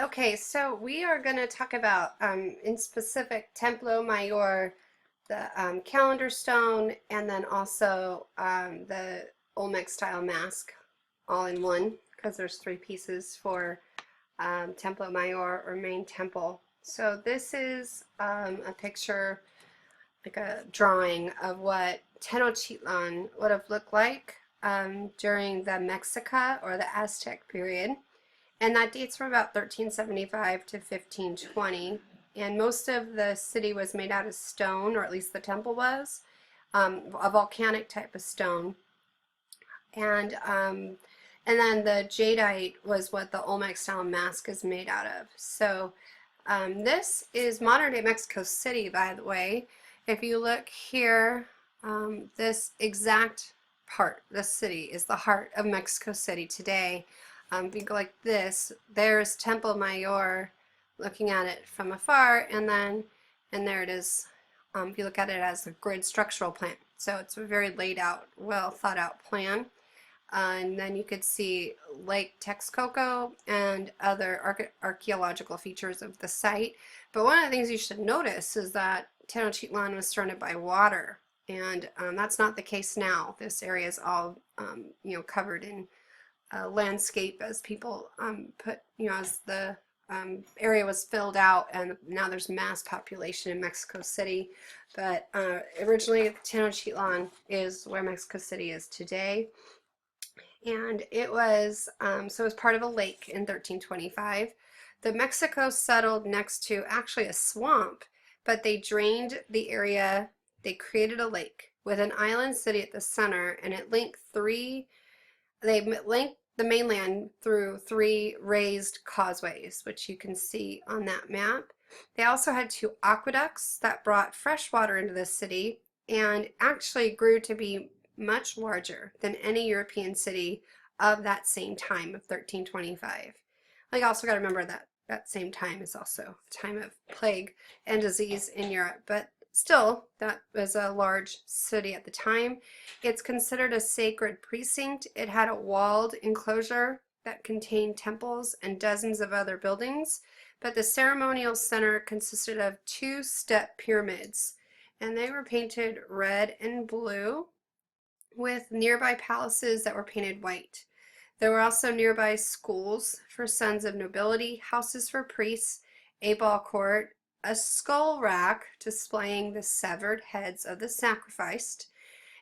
Okay, so we are going to talk about, in specific, Templo Mayór, the calendar stone, and then also the Olmec style mask all in one, because there's three pieces for Templo Mayór or main temple. So this is a picture, like a drawing of what Tenochtitlan would have looked like during the Mexica or the Aztec period. And that dates from about 1375 to 1520. And most of the city was made out of stone, or at least the temple was, a volcanic type of stone. And um, and then the jadeite was what the Olmec style mask is made out of. So this is modern day Mexico City, by the way. If you look here, this exact part, the city, is the heart of Mexico City today. If you go like this, there's Templo Mayor, looking at it from afar, and there it is. If you look at it as a grid structural plan, so it's a very laid out, well thought out plan. And then you could see Lake Texcoco and other archaeological features of the site. But one of the things you should notice is that Tenochtitlan was surrounded by water, and that's not the case now. This area is all covered in landscape as people as the area was filled out, and now there's mass population in Mexico City. But originally, Tenochtitlan is where Mexico City is today. And it was so it was part of a lake in 1325. The Mexico settled next to actually a swamp, but they drained the area. They created a lake with an island city at the center, and it linked three. They linked the mainland through three raised causeways, which you can see on that map. They also had two aqueducts that brought fresh water into the city and actually grew to be much larger than any European city of that same time of 1325. Like, also got to remember that that same time is also a time of plague and disease in Europe, but still, that was a large city at the time. It's considered a sacred precinct. It had a walled enclosure that contained temples and dozens of other buildings, but the ceremonial center consisted of two-step pyramids, and they were painted red and blue, with nearby palaces that were painted white. There were also nearby schools for sons of nobility, houses for priests, a ball court, a skull rack displaying the severed heads of the sacrificed,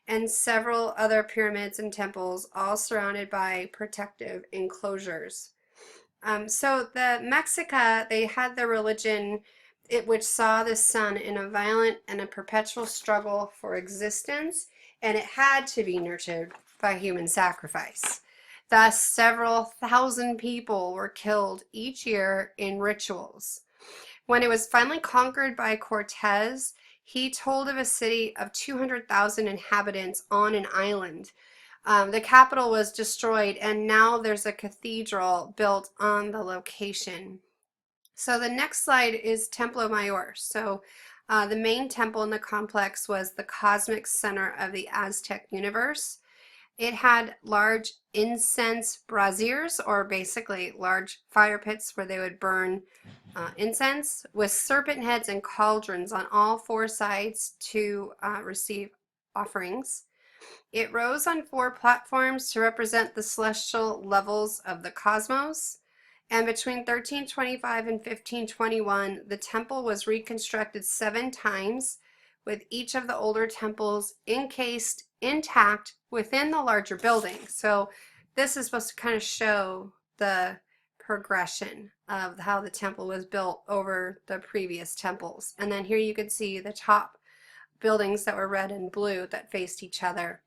and several other pyramids and temples, all surrounded by protective enclosures. So the Mexica, they had their religion, which saw the sun in a violent and a perpetual struggle for existence, and it had to be nurtured by human sacrifice. Thus, several thousand people were killed each year in rituals. When it was finally conquered by Cortez, he told of a city of 200,000 inhabitants on an island. The capital was destroyed, and now there's a cathedral built on the location. So the next slide is Templo Mayor. So the main temple in the complex was the cosmic center of the Aztec universe. It had large incense braziers, or basically large fire pits where they would burn incense, with serpent heads and cauldrons on all four sides to receive offerings. It rose on four platforms to represent the celestial levels of the cosmos. And between 1325 and 1521, the temple was reconstructed 7 times, with each of the older temples encased intact within the larger building. So this is supposed to kind of show the progression of how the temple was built over the previous temples. And then here you can see the top buildings that were red and blue that faced each other.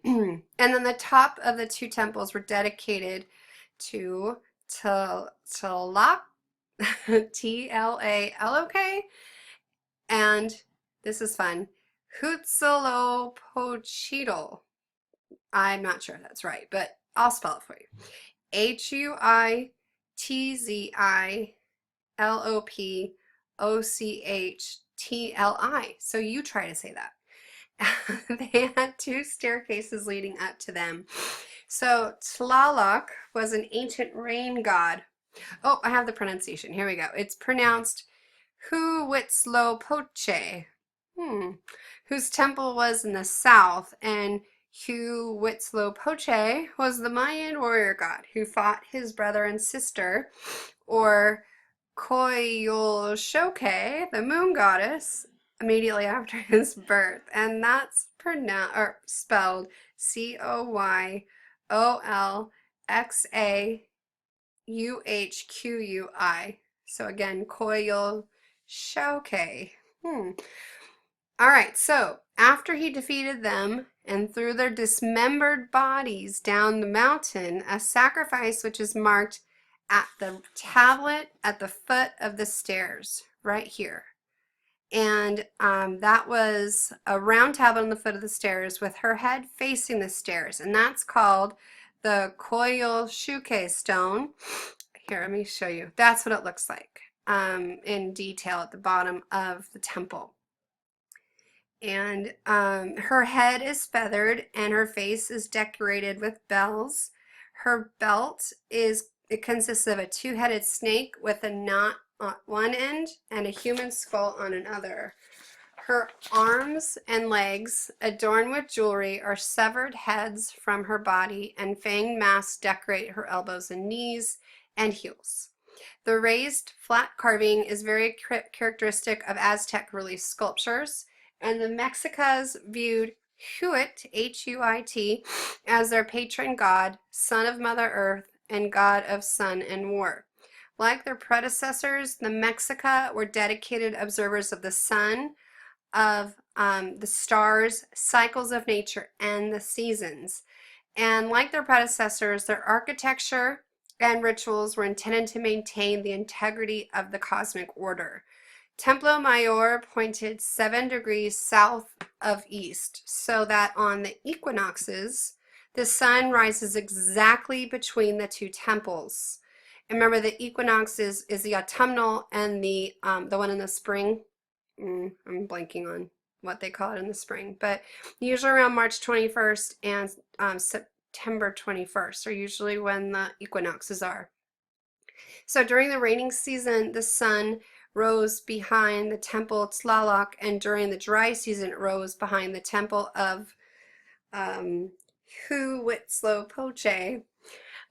And then the top of the two temples were dedicated to Tlaloc, T-L-A-L-O-K, and this is fun, Huitzilopochtli. I'm not sure if that's right, but I'll spell it for you. Huitzilopochtli. So you try to say that. They had 2 staircases leading up to them. So Tlaloc was an ancient rain god. Oh, I have the pronunciation. Here we go. It's pronounced Huitzilopochtli, hmm, whose temple was in the south, and Huitzilopochtli was the Mayan warrior god who fought his brother and sister, or Koyolshoke, the moon goddess, immediately after his birth, and that's pronounced or spelled Coyolxauhui. So again, Koyolshoke. All right, so after he defeated them and threw their dismembered bodies down the mountain, a sacrifice which is marked at the tablet at the foot of the stairs, right here. And that was a round tablet on the foot of the stairs with her head facing the stairs, and that's called the Koyoshuke stone. Here, let me show you. That's what it looks like in detail at the bottom of the temple. And her head is feathered and her face is decorated with bells. Her belt it consists of a two-headed snake with a knot on one end and a human skull on another. Her arms and legs, adorned with jewelry, are severed heads from her body, and fanged masks decorate her elbows and knees and heels. The raised flat carving is very characteristic of Aztec relief sculptures, and the Mexicas viewed Huit, Huit, as their patron god, son of Mother Earth, and god of sun and war. Like their predecessors, the Mexica were dedicated observers of the sun, of the stars, cycles of nature, and the seasons. And like their predecessors, their architecture and rituals were intended to maintain the integrity of the cosmic order. Templo Mayór pointed 7 degrees south of east, so that on the equinoxes, the sun rises exactly between the two temples. And remember, the equinox is the autumnal, and the one in the spring. I'm blanking on what they call it in the spring, but usually around March 21st and September 21st are usually when the equinoxes are. So during the raining season, the sun rose behind the temple Tlaloc, and during the dry season, it rose behind the temple of Huitzilopochtli.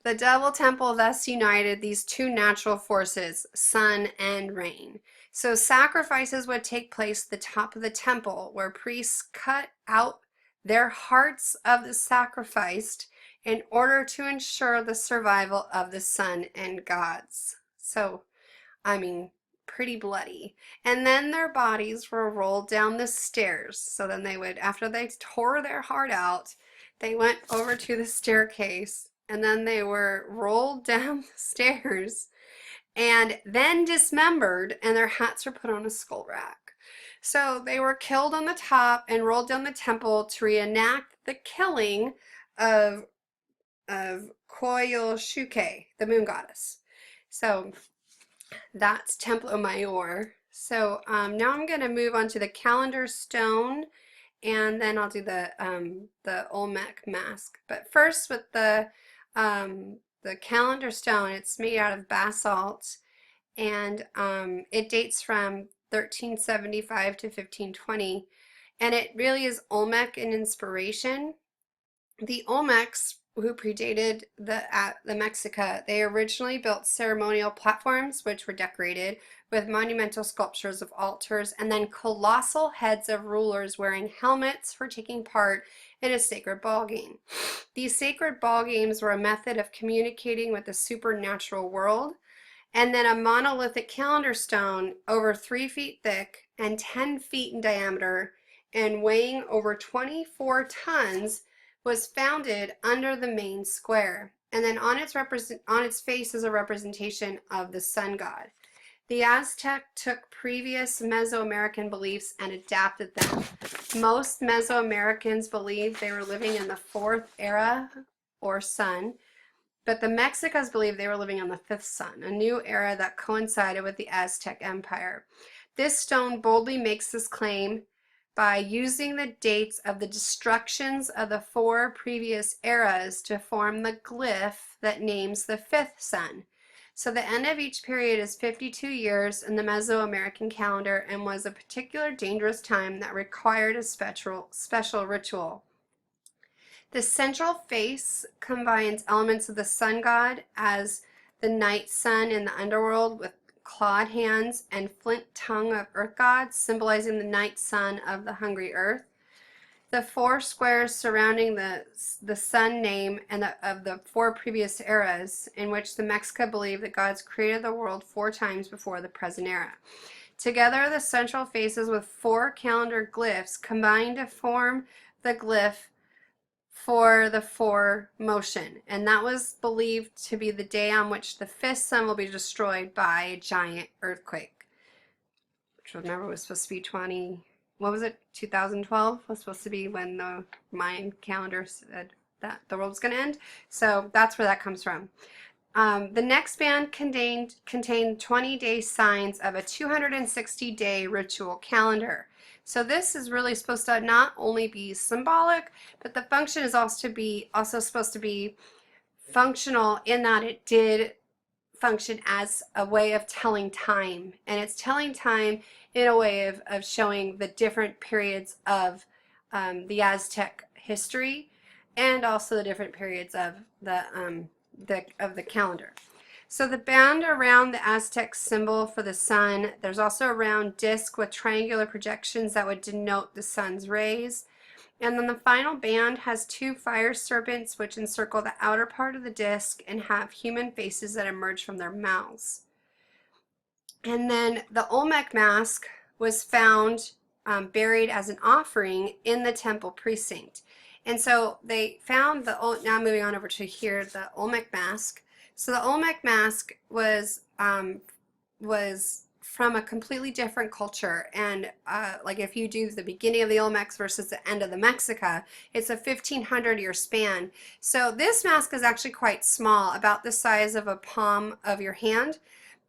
The double temple thus united these two natural forces, sun and rain. So sacrifices would take place at the top of the temple, where priests cut out their hearts of the sacrificed in order to ensure the survival of the sun and gods. So, I mean, pretty bloody. And then their bodies were rolled down the stairs. So then they would, after they tore their heart out, they went over to the staircase, and then they were rolled down the stairs and then dismembered, and their hats were put on a skull rack. So they were killed on the top and rolled down the temple to reenact the killing of Koyoshuke, the moon goddess. So that's Templo Mayór. So now I'm going to move on to the calendar stone, and then I'll do the Olmec mask. But first, with the calendar stone, it's made out of basalt, and it dates from 1375 to 1520, and it really is Olmec in inspiration. The Olmecs, who predated the Mexica, they originally built ceremonial platforms which were decorated with monumental sculptures of altars, and then colossal heads of rulers wearing helmets for taking part in a sacred ball game. These sacred ball games were a method of communicating with the supernatural world. And then a monolithic calendar stone over 3 feet thick and 10 feet in diameter and weighing over 24 tons was founded under the main square, and then on its face is a representation of the sun god. The Aztec took previous Mesoamerican beliefs and adapted them. Most Mesoamericans believed they were living in the 4th era or sun, but the Mexicans believed they were living on the 5th sun, a new era that coincided with the Aztec Empire. This stone boldly makes this claim by using the dates of the destructions of the 4 previous eras to form the glyph that names the 5th sun. So the end of each period is 52 years in the Mesoamerican calendar and was a particular dangerous time that required a special ritual. The central face combines elements of the sun god as the night sun in the underworld with clawed hands and flint tongue of earth gods, symbolizing the night sun of the hungry earth. The four squares surrounding the sun name and of the four previous eras in which the Mexica believed that gods created the world 4 times before the present era. Together, the central faces with 4 calendar glyphs combine to form the glyph for the 4 motion, and that was believed to be the day on which the 5th sun will be destroyed by a giant earthquake, which remember was supposed to be 2012 was supposed to be when the Mayan calendar said that the world was going to end. So that's where that comes from. The next band contained 20-day signs of a 260-day ritual calendar. So this is really supposed to not only be symbolic, but the function is also supposed to be functional in that it did function as a way of telling time, and it's telling time in a way of showing the different periods of the Aztec history and also the different periods of the calendar. So the band around the Aztec symbol for the sun, there's also a round disc with triangular projections that would denote the sun's rays. And then the final band has 2 fire serpents which encircle the outer part of the disc and have human faces that emerge from their mouths. And then the Olmec mask was found buried as an offering in the temple precinct. And so they found now moving on over to here, the Olmec mask. So the Olmec mask was from a completely different culture, and like if you do the beginning of the Olmecs versus the end of the Mexica, it's a 1500-year span. So this mask is actually quite small, about the size of a palm of your hand,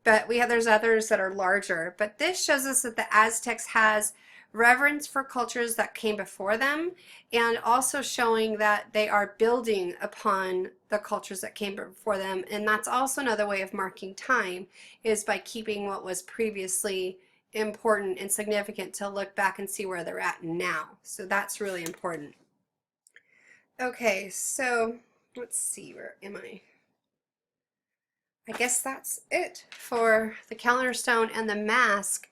but there's others that are larger. But this shows us that the Aztecs has reverence for cultures that came before them, and also showing that they are building upon the cultures that came before them. And that's also another way of marking time, is by keeping what was previously important and significant to look back and see where they're at now. So that's really important. Okay, so let's see, where am I? I guess that's it for the calendar stone and the mask.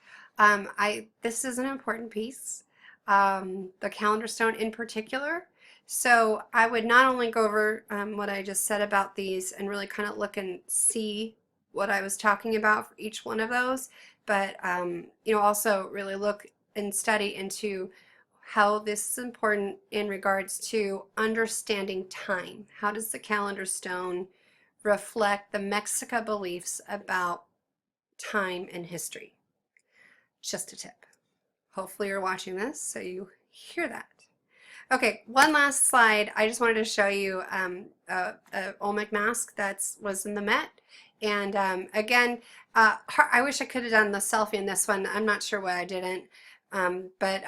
This is an important piece, the calendar stone in particular. So I would not only go over what I just said about these and really kind of look and see what I was talking about for each one of those, but also really look and study into how this is important in regards to understanding time. How does the calendar stone reflect the Mexica beliefs about time and history? Just a tip. Hopefully you're watching this so you hear that. Okay, one last slide. I just wanted to show you a Olmec mask that was in the Met. And again, I wish I could have done the selfie in this one. I'm not sure why I didn't. But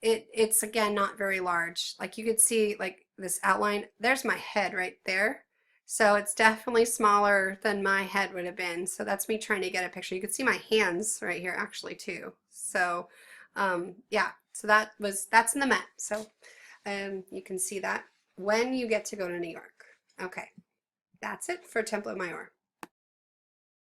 it's again not very large. Like you could see like this outline. There's my head right there. So it's definitely smaller than my head would have been. So that's me trying to get a picture. You can see my hands right here actually too. So yeah, so that's in the Met. So you can see that when you get to go to New York. Okay, that's it for Templo Mayór.